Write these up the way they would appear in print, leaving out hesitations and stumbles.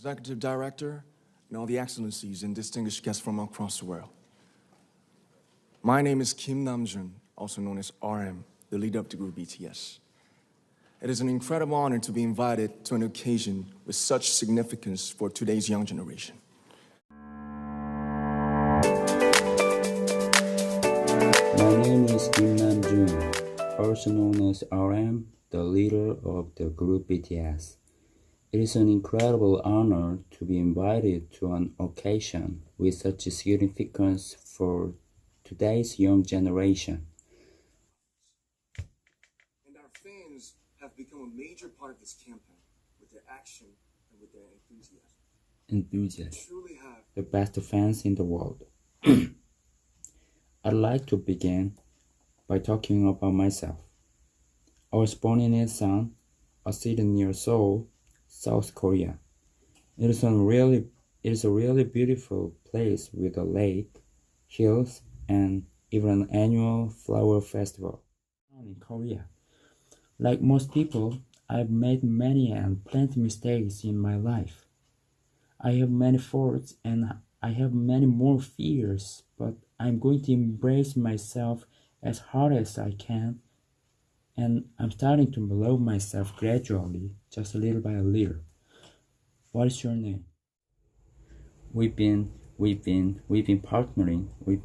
Executive Director, and all the excellencies and distinguished guests from across the world. My name is Kim Namjoon, also known as RM, the leader of the group BTS. It is an incredible honor to be invited to an occasion with such significance for today's young generation. My name is Kim Namjoon, also known as RM, the leader of the group BTS. It is an incredible honor to be invited to an occasion with such significance for today's young generation. And our fans have become a major part of this campaign with their action and with their enthusiasm. Enthusiasts, Truly have the best fans in the world. I'd like to begin by talking about myself. I was born in Ilsan, a city near Seoul, South Korea. It is a really beautiful place with a lake, hills, and even an annual flower festival in Korea. Like most people, I've made many and plenty mistakes in my life. I have many faults and I have many more fears, but I'm going to embrace myself as hard as I can, and I'm starting to love myself gradually, just little by little. What is your name? We've been partnering with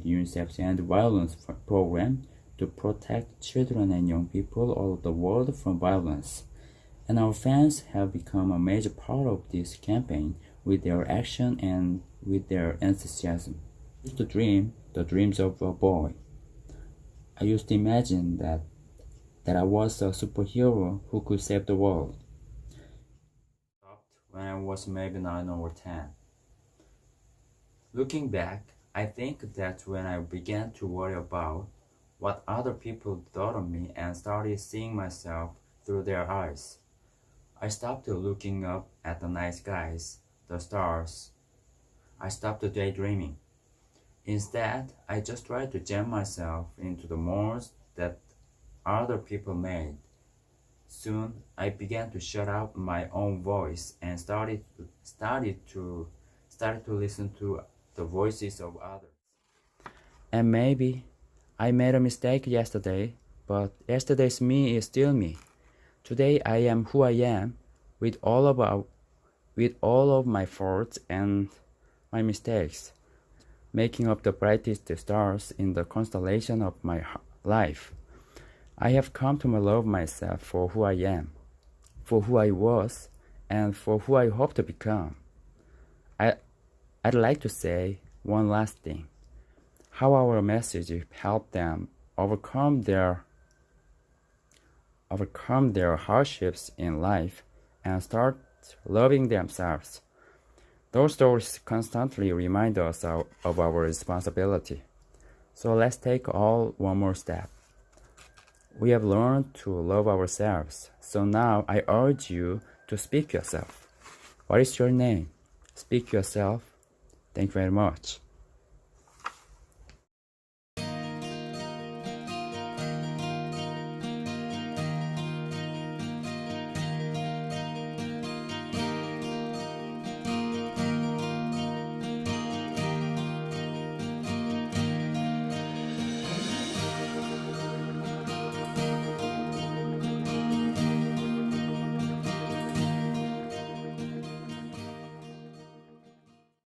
UNICEF's anti-violence program to protect children and young people all over the world from violence. And our fans have become a major part of this campaign with their action and with their enthusiasm. I used to dream the dreams of a boy. I used to imagine that I was a superhero who could save the world. When I was maybe 9 or 10. Looking back, I think that when I began to worry about what other people thought of me and started seeing myself through their eyes, I stopped looking up at the night skies, the stars. I stopped daydreaming. Instead, I just tried to jam myself into the molds that other people made. Soon, I began to shut out my own voice and started to listen to the voices of others. And maybe I made a mistake yesterday, but yesterday's me is still me. Today I am who I am, with all of my faults and my mistakes, making up the brightest stars in the constellation of my life. I have come to love myself for who I am, for who I was, and for who I hope to become. I'd like to say one last thing. How our message helped them overcome their hardships in life and start loving themselves. Those stories constantly remind us of our responsibility. So let's take one more step. We have learned to love ourselves. So now I urge you to speak yourself. What is your name? Speak yourself. Thank you very much.